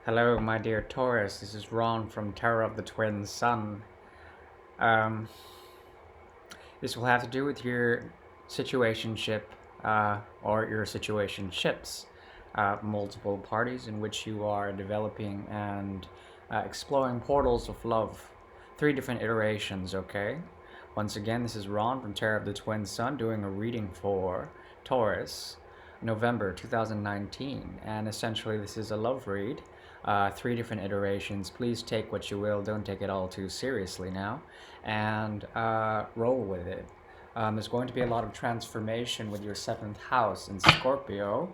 Hello, my dear Taurus. This is Ron from Terror of the Twin Sun. Um, this will have to do with your situationship or your situationships. Multiple parties in which you are developing and exploring portals of love. Three different iterations, okay? Once again, this is Ron from Terror of the Twin Sun doing a reading for Taurus, November 2019. And essentially, this is a love read. Three different iterations. Please take what you will, don't take it all too seriously now, and roll with it. There's going to be a lot of transformation with your seventh house in Scorpio,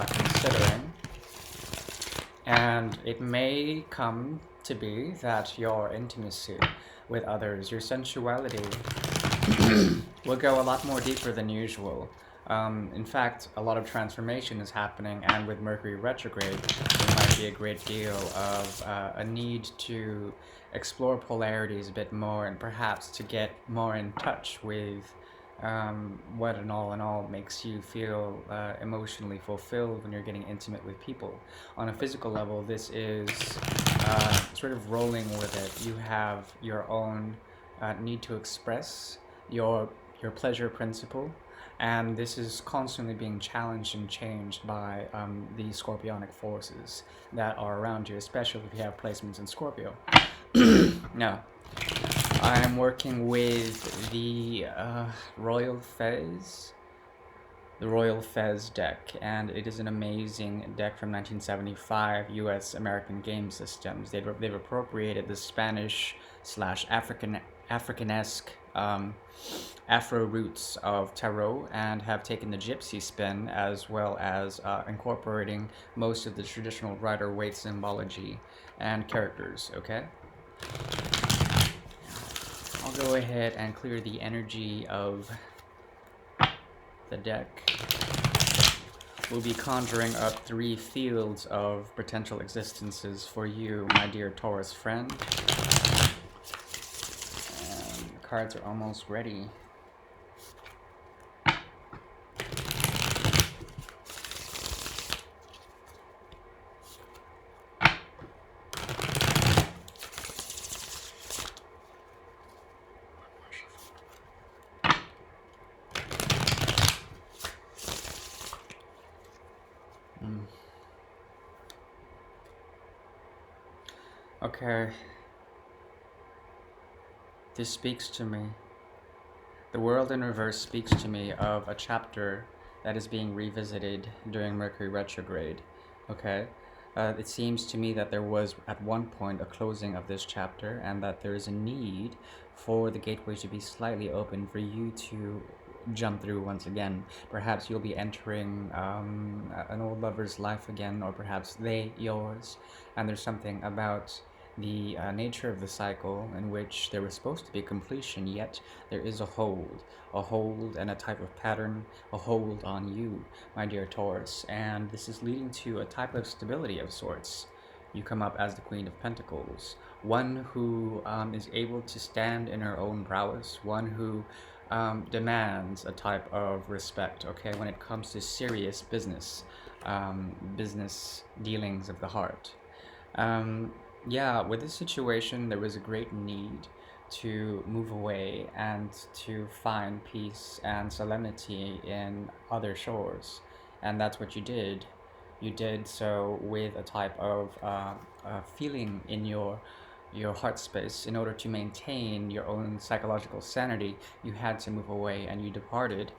considering, and it may come to be that your intimacy with others, your sensuality, will go a lot more deeper than usual. In fact, a lot of transformation is happening, and with Mercury retrograde, there might be a great deal of a need to explore polarities a bit more and perhaps to get more in touch with what in all makes you feel emotionally fulfilled when you're getting intimate with people. On a physical level, this is sort of rolling with it. You have your own need to express your pleasure principle, and this is constantly being challenged and changed by the scorpionic forces that are around you, especially if you have placements in Scorpio. Now, I'm working with the Royal Fez, the Royal Fez deck, and it is an amazing deck from 1975 U.S. American game systems. They've appropriated the Spanish slash Africanesque Afro roots of tarot and have taken the gypsy spin as well as incorporating most of the traditional Rider-Waite symbology and characters. Okay, I'll go ahead and clear the energy of the deck. We'll be conjuring up three fields of potential existences for you, my dear Taurus friend. And the cards are almost ready. Okay. This speaks to me. The world in reverse speaks to me of a chapter that is being revisited during Mercury retrograde. Okay? It seems to me that there was at one point a closing of this chapter, and that there is a need for the gateway to be slightly open for you to jump through once again. Perhaps you'll be entering an old lover's life again, or perhaps they yours, and there's something about the nature of the cycle in which there was supposed to be completion, yet there is a hold and a type of pattern, a hold on you, my dear Taurus, and this is leading to a type of stability of sorts. You come up as the Queen of Pentacles, one who is able to stand in her own prowess, one who demands a type of respect, okay, when it comes to serious business dealings of the heart. Yeah, with this situation, there was a great need to move away and to find peace and solemnity in other shores. And that's what you did. You did so with a type of feeling in your heart space. In order to maintain your own psychological sanity, you had to move away and you departed.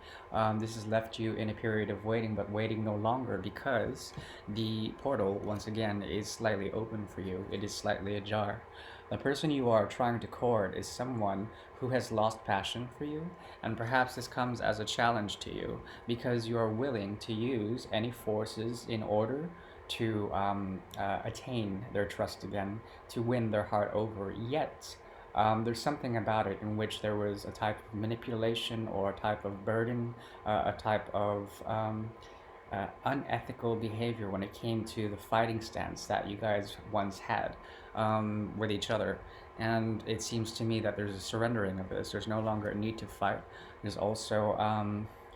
This has left you in a period of waiting, but waiting no longer, because the portal, once again, is slightly open for you. It is slightly ajar. The person you are trying to court is someone who has lost passion for you, and perhaps this comes as a challenge to you because you are willing to use any forces in order to attain their trust again, to win their heart over. Yet, there's something about it in which there was a type of manipulation or a type of burden, a type of unethical behavior when it came to the fighting stance that you guys once had with each other. And it seems to me that there's a surrendering of this. There's no longer a need to fight. There's also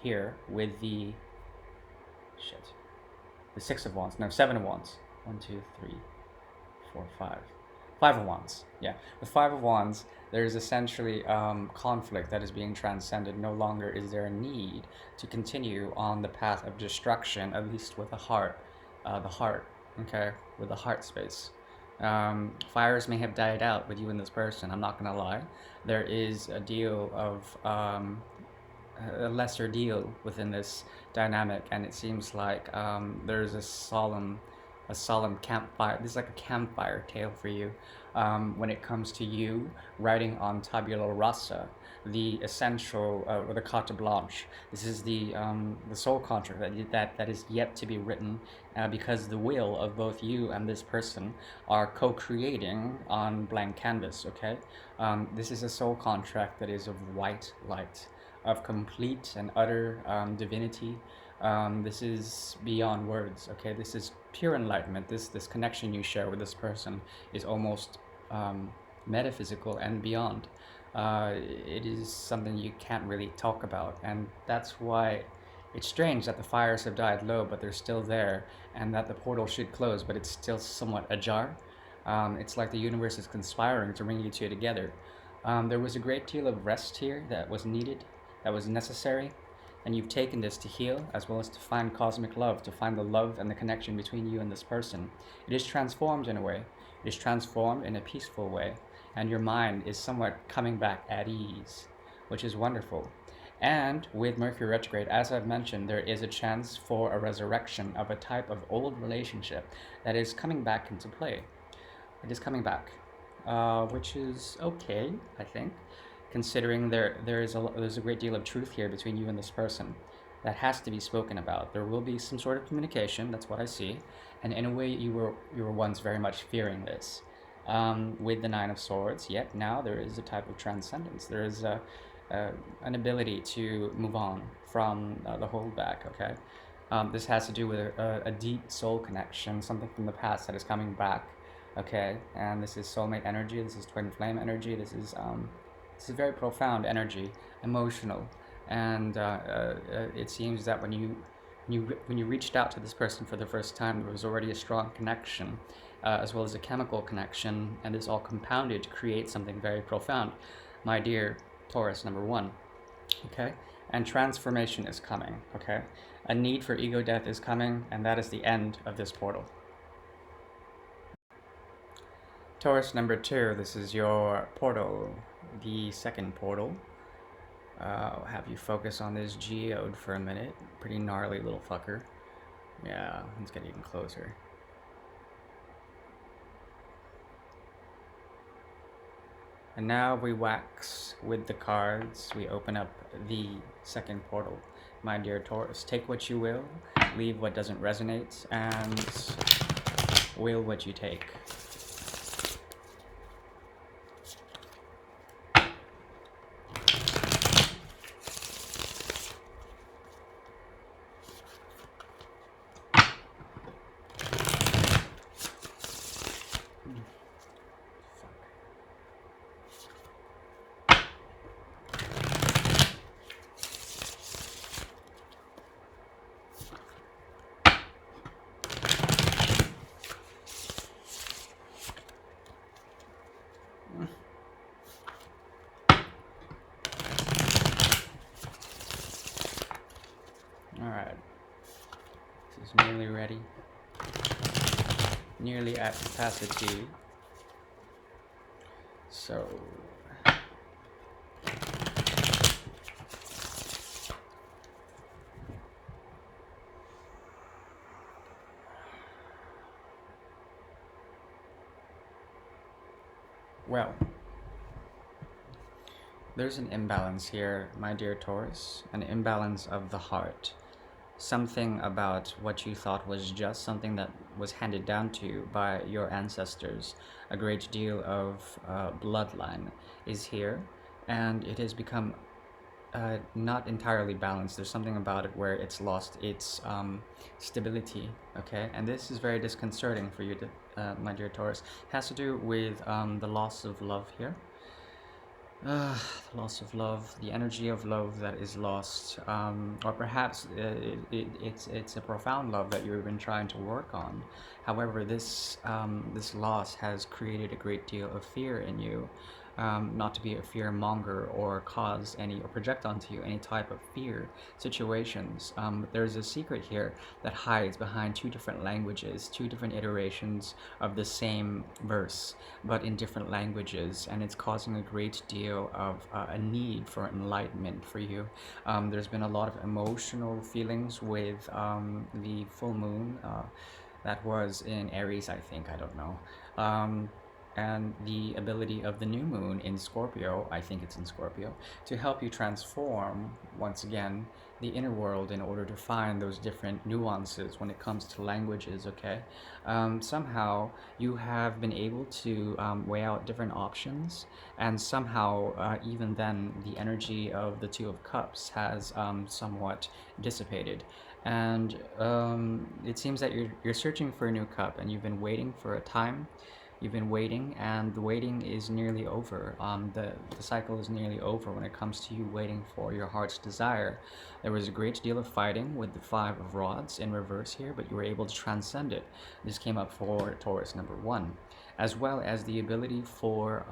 here with the Six of Wands. No, Seven of Wands. One, two, three. 4, 5. 5 of Wands. Yeah, with 5 of Wands, there is essentially conflict that is being transcended. No longer is there a need to continue on the path of destruction, at least with the heart. Okay, with the heart space. Fires may have died out with you and this person. I'm not gonna lie. There is a deal of a lesser deal within this dynamic, and it seems like there's a solemn campfire. This is like a campfire tale for you when it comes to you writing on tabula rasa, the essential or the carte blanche. This is the soul contract that is yet to be written, because the will of both you and this person are co-creating on blank canvas. Okay, this is a soul contract that is of white light, of complete and utter divinity. This is beyond words. Okay, this is pure enlightenment. This connection you share with this person is almost metaphysical and beyond. It is something you can't really talk about, and that's why it's strange that the fires have died low, but they're still there, and that the portal should close, but it's still somewhat ajar. It's like the universe is conspiring to bring you two together. There was a great deal of rest here that was needed, that was necessary, and you've taken this to heal as well as to find cosmic love, to find the love and the connection between you and this person. It is transformed in a way, it is transformed in a peaceful way, and your mind is somewhat coming back at ease, which is wonderful. And with Mercury retrograde, as I've mentioned, there is a chance for a resurrection of a type of old relationship that is coming back into play. It is coming back, which is okay, I think, considering there's a great deal of truth here between you and this person that has to be spoken about. There will be some sort of communication. That's what I see, and in a way, you were once very much fearing this. With the Nine of Swords, yet now there is a type of transcendence. There is an ability to move on from the holdback. Okay, this has to do with a deep soul connection, something from the past that is coming back. Okay, and this is soulmate energy. This is twin flame energy. This is very profound energy, emotional, and it seems that when you reached out to this person for the first time, there was already a strong connection, as well as a chemical connection, and this all compounded to create something very profound, my dear Taurus number one. Okay, and transformation is coming. Okay, a need for ego death is coming, and that is the end of this portal. Taurus number two, this is your portal, the second portal. I'll have you focus on this geode for a minute. Pretty gnarly little fucker. Yeah, let's get even closer. And now we wax with the cards. We open up the second portal. My dear Taurus, take what you will, leave what doesn't resonate, and will what you take. Alright, this is nearly ready, nearly at capacity, so well, there's an imbalance here, my dear Taurus, an imbalance of the heart. Something about what you thought was just something that was handed down to you by your ancestors. A great deal of bloodline is here, and it has become not entirely balanced. There's something about it where it's lost its stability, okay? And this is very disconcerting for you, my dear Taurus. It has to do with the loss of love here. The loss of love, the energy of love that is lost, or perhaps it's a profound love that you've been trying to work on. However, this loss has created a great deal of fear in you. Not to be a fear monger or cause any or project onto you any type of fear situations. But there's a secret here that hides behind two different languages, two different iterations of the same verse, but in different languages, and it's causing a great deal of a need for enlightenment for you. There's been a lot of emotional feelings with the full moon. That was in Aries, I think. I don't know. And the ability of the new moon in Scorpio, I think it's in Scorpio, to help you transform once again the inner world in order to find those different nuances when it comes to languages. Okay, somehow you have been able to weigh out different options, and somehow even then the energy of the Two of Cups has somewhat dissipated. And it seems that you're searching for a new cup, and you've been waiting for a time. You've been waiting, and the waiting is nearly over. The cycle is nearly over when it comes to you waiting for your heart's desire. There was a great deal of fighting with the Five of Rods in reverse here, but you were able to transcend it. This came up for Taurus number one, as well as the ability for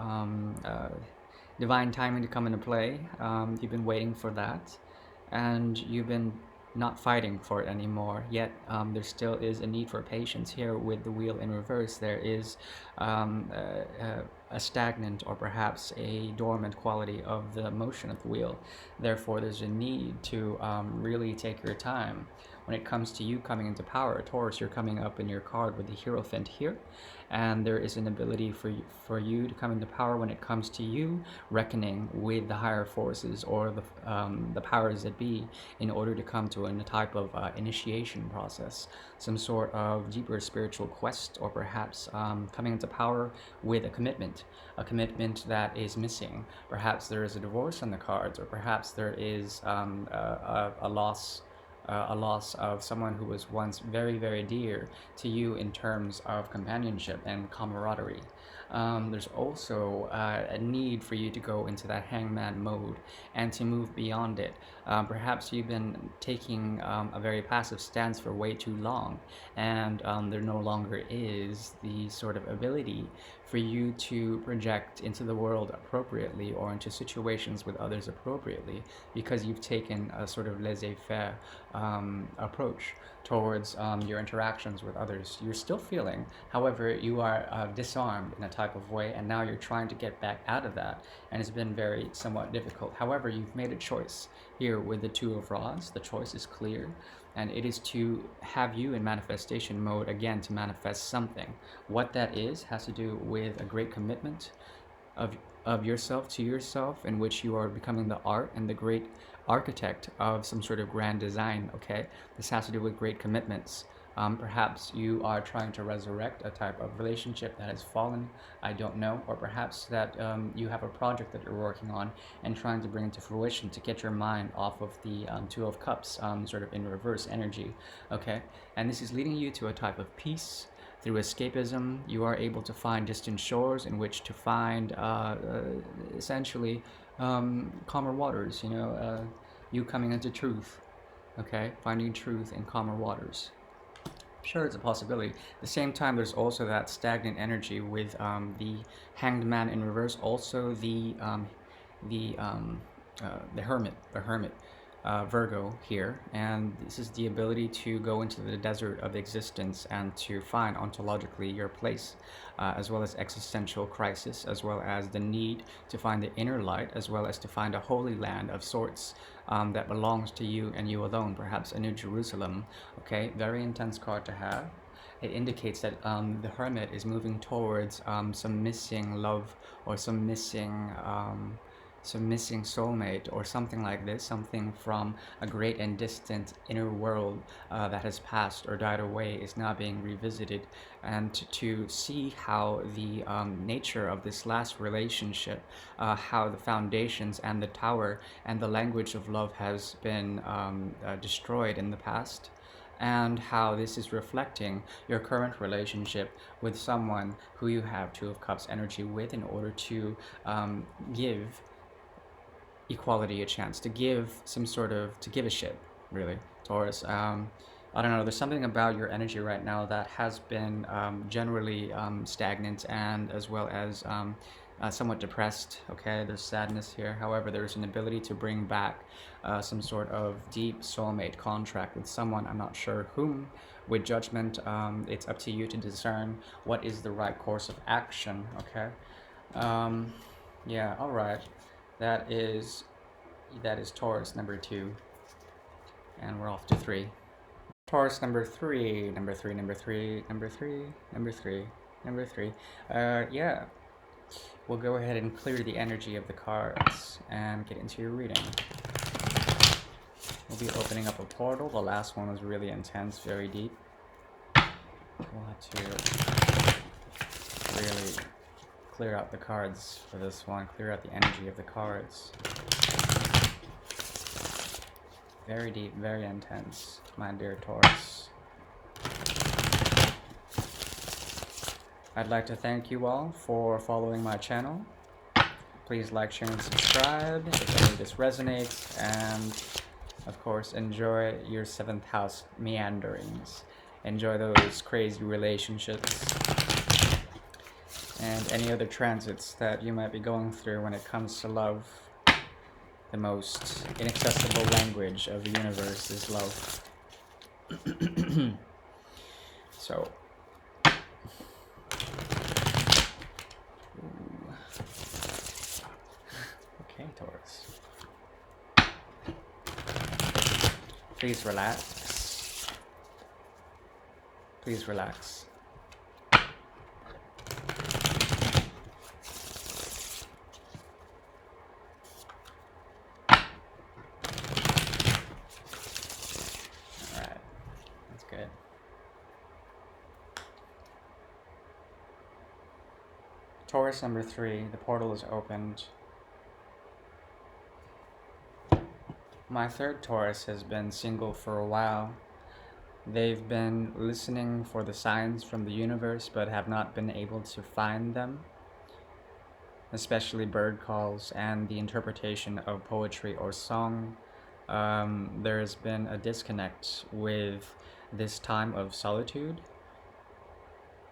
divine timing to come into play. You've been waiting for that, and you've been not fighting for it anymore. Yet there still is a need for patience here with the wheel in reverse. There is a stagnant or perhaps a dormant quality of the motion of the wheel. Therefore, there's a need to really take your time. When it comes to you coming into power, Taurus, you're coming up in your card with the Hierophant here, and there is an ability for you to come into power when it comes to you reckoning with the higher forces or the powers that be in order to come to a type of initiation process, some sort of deeper spiritual quest, or perhaps coming into power with a commitment that is missing. Perhaps there is a divorce on the cards, or perhaps there is a loss of someone who was once very, very dear to you in terms of companionship and camaraderie. There's also a need for you to go into that hangman mode and to move beyond it. Perhaps you've been taking a very passive stance for way too long, and there no longer is the sort of ability for you to project into the world appropriately or into situations with others appropriately, because you've taken a sort of laissez-faire approach towards your interactions with others. You're still feeling, however, you are disarmed in a type of way, and now you're trying to get back out of that, and it's been very somewhat difficult. However, you've made a choice here with the Two of Rods. The choice is clear, and it is to have you in manifestation mode again, to manifest something. What that is has to do with a great commitment of yourself to yourself, in which you are becoming the art and the great architect of some sort of grand design. Okay, this has to do with great commitments. Perhaps you are trying to resurrect a type of relationship that has fallen, I don't know, or perhaps that you have a project that you're working on and trying to bring into fruition to get your mind off of the Two of Cups, sort of in reverse energy. Okay, and this is leading you to a type of peace. Through escapism, you are able to find distant shores in which to find essentially calmer waters, you coming into truth, okay? Finding truth in calmer waters. Sure, it's a possibility. At the same time, there's also that stagnant energy with the Hanged Man in reverse, also the Hermit, Virgo here, and this is the ability to go into the desert of existence and to find ontologically your place, as well as existential crisis, as well as the need to find the inner light, as well as to find a holy land of sorts that belongs to you and you alone, perhaps a New Jerusalem. Okay, very intense card to have. It indicates that the hermit is moving towards some missing love, or some missing soulmate, or something like this, something from a great and distant inner world that has passed or died away is now being revisited, and to see how the nature of this last relationship, how the foundations and the tower and the language of love has been destroyed in the past, and how this is reflecting your current relationship with someone who you have Two of Cups energy with, in order to give equality a chance, to give some sort of, to give a shit, really, Taurus. I don't know, there's something about your energy right now that has been generally stagnant, and as well as somewhat depressed. Okay, there's sadness here. However, there's an ability to bring back some sort of deep soulmate contract with someone. I'm not sure whom. With judgment, it's up to you to discern what is the right course of action. Okay. Um, yeah. All right. That is Taurus number 2, and we're off to 3. Taurus number 3, number 3, number 3, number 3, number 3, number 3. Yeah, we'll go ahead and clear the energy of the cards and get into your reading. We'll be opening up a portal. The last one was really intense, very deep. We'll have to really clear out the cards for this one, clear out the energy of the cards. Very deep, very intense, my dear Taurus. I'd like to thank you all for following my channel. Please like, share, and subscribe if any of this resonates, and of course enjoy your 7th house meanderings. Enjoy those crazy relationships and any other transits that you might be going through when it comes to love. The most inaccessible language of the universe is love. So, okay, Taurus. Please relax. Please relax. Alright, that's good. Taurus number 3, the portal is opened. My 3rd Taurus has been single for a while. They've been listening for the signs from the universe, but have not been able to find them, especially bird calls and the interpretation of poetry or song. There's been a disconnect with this time of solitude.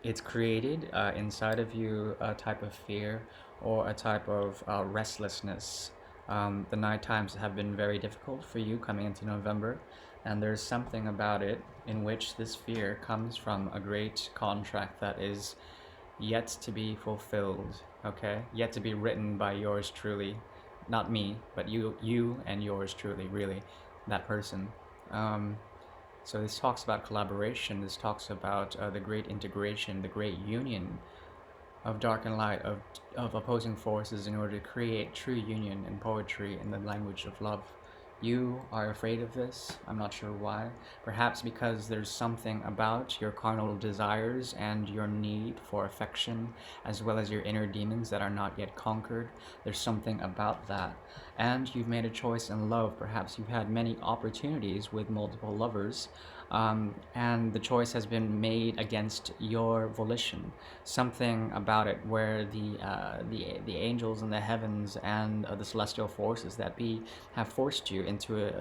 It's created inside of you a type of fear or a type of restlessness. The night times have been very difficult for you coming into November, and there's something about it in which this fear comes from a great contract that is yet to be fulfilled, okay? Yet to be written by yours truly. Not me, but you and yours truly, really, that person. So this talks about collaboration. This talks about the great integration, the great union of dark and light, of opposing forces in order to create true union in poetry in the language of love. You are afraid of this. I'm not sure why. Perhaps because there's something about your carnal desires and your need for affection, as well as your inner demons that are not yet conquered. There's something about that. And you've made a choice in love. Perhaps you've had many opportunities with multiple lovers, and the choice has been made against your volition. Something about it where the angels in the heavens and the celestial forces that be have forced you into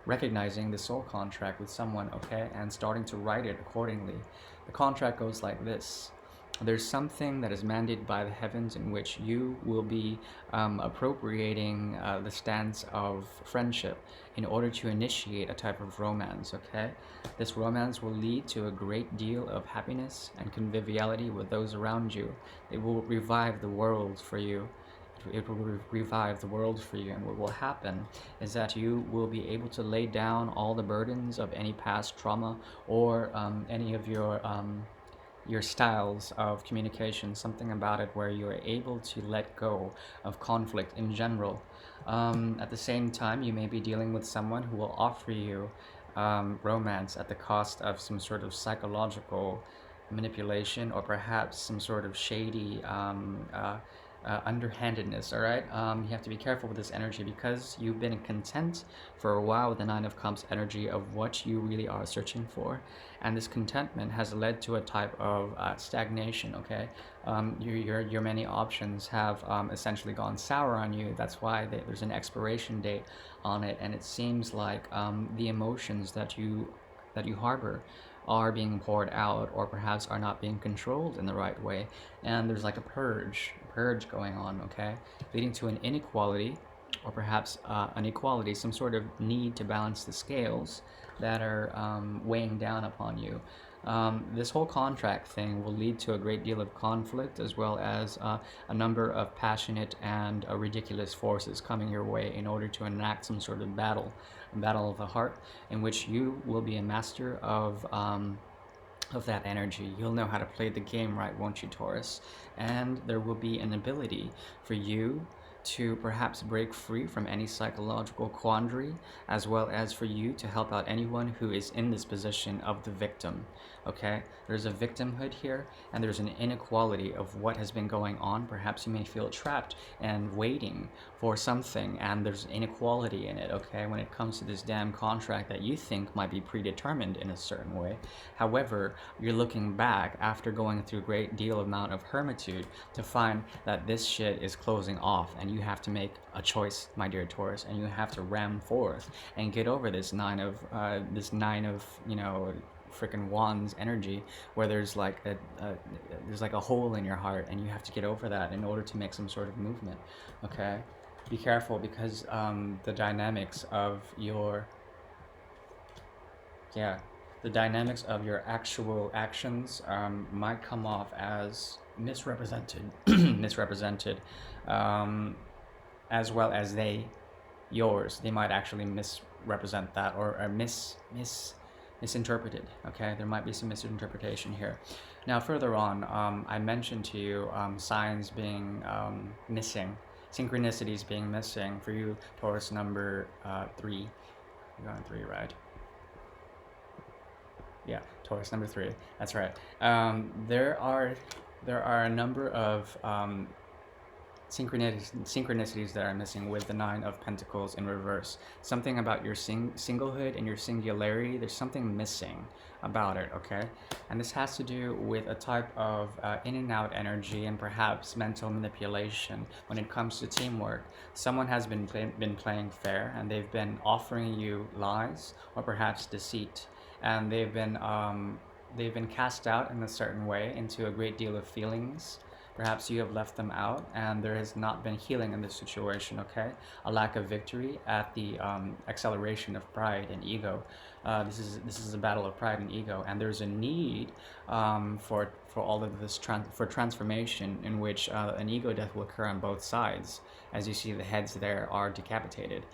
recognizing the soul contract with someone, okay, and starting to write it accordingly. The contract goes like this. There's something that is mandated by the heavens in which you will be appropriating the stance of friendship in order to initiate a type of romance, okay? This romance will lead to a great deal of happiness and conviviality with those around you. It will revive the world for you. It will revive the world for you, and what will happen is that you will be able to lay down all the burdens of any past trauma or any of your styles of communication, something about it where you're able to let go of conflict in general. At the same time, you may be dealing with someone who will offer you romance at the cost of some sort of psychological manipulation, or perhaps some sort of shady underhandedness, all right? You have to be careful with this energy because you've been content for a while with the Nine of Cups energy of what you really are searching for. And this contentment has led to a type of stagnation, okay? Your many options have essentially gone sour on you. That's why there's an expiration date on it, and it seems like the emotions that you harbor are being poured out or perhaps are not being controlled in the right way, and there's like a purge going on, okay, leading to an inequality or perhaps an equality, some sort of need to balance the scales that are weighing down upon you. This whole contract thing will lead to a great deal of conflict as well as a number of passionate and ridiculous forces coming your way in order to enact some sort of battle, a battle of the heart, in which you will be a master of that energy. You'll know how to play the game right, won't you, Taurus? And there will be an ability for you to perhaps break free from any psychological quandary, as well as for you to help out anyone who is in this position of the victim. Okay, there's a victimhood here, and there's an inequality of what has been going on. Perhaps you may feel trapped and waiting for something, and there's inequality in it. Okay, when it comes to this damn contract that you think might be predetermined in a certain way. However, you're looking back after going through a great deal amount of hermitude to find that this shit is closing off, and you have to make a choice, my dear Taurus, and you have to ram forth and get over this nine of freaking wands energy, where there's like a hole in your heart, and you have to get over that in order to make some sort of movement. Okay, be careful because the dynamics of your actual actions might come off as misrepresented, misrepresented, as well as yours. They might actually misrepresent that or misinterpreted. Okay, there might be some misinterpretation here. Now, further on, I mentioned to you signs being missing, synchronicities being missing for you, Taurus number 3. You're on 3, right? Yeah, Taurus number 3. That's right. There are a number of synchronicities that are missing with the Nine of Pentacles in reverse. Something about your singlehood and your singularity, there's something missing about it, okay? And this has to do with a type of in and out energy and perhaps mental manipulation when it comes to teamwork. Someone has been playing fair, and they've been offering you lies or perhaps deceit, and they've been cast out in a certain way into a great deal of feelings. Perhaps you have left them out, and there has not been healing in this situation, okay? A lack of victory at the acceleration of pride and ego. This is a battle of pride and ego, and there's a need for all of this for transformation, in which an ego death will occur on both sides. As you see, the heads there are decapitated.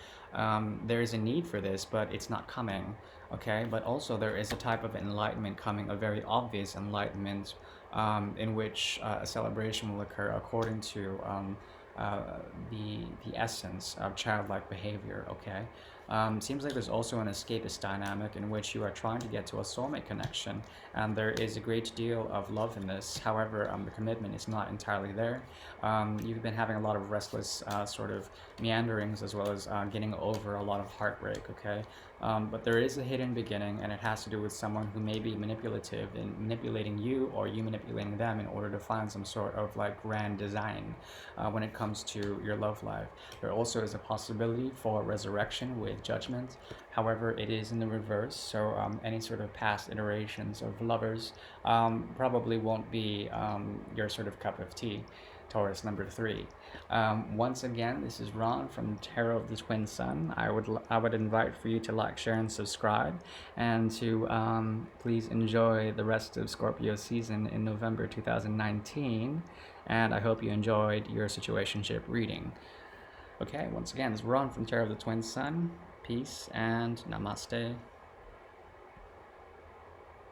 There is a need for this, but it's not coming, okay? But also there is a type of enlightenment coming, a very obvious enlightenment, in which a celebration will occur according to the essence of childlike behavior, okay? Seems like there's also an escapist dynamic in which you are trying to get to a soulmate connection, and there is a great deal of love in this. However, the commitment is not entirely there. You've been having a lot of restless sort of meanderings, as well as getting over a lot of heartbreak, okay? But there is a hidden beginning, and it has to do with someone who may be manipulative in manipulating you, or you manipulating them, in order to find some sort of like grand design when it comes to your love life. There also is a possibility for resurrection with judgment. However, it is in the reverse, so any sort of past iterations of lovers probably won't be your sort of cup of tea, Taurus number 3. Once again, this is Ron from Tarot of the Twin Sun. I would invite for you to like, share, and subscribe, and to please enjoy the rest of Scorpio season in November 2019. And I hope you enjoyed your situationship reading. Okay, once again, this is Ron from Tarot of the Twin Sun. Peace and namaste.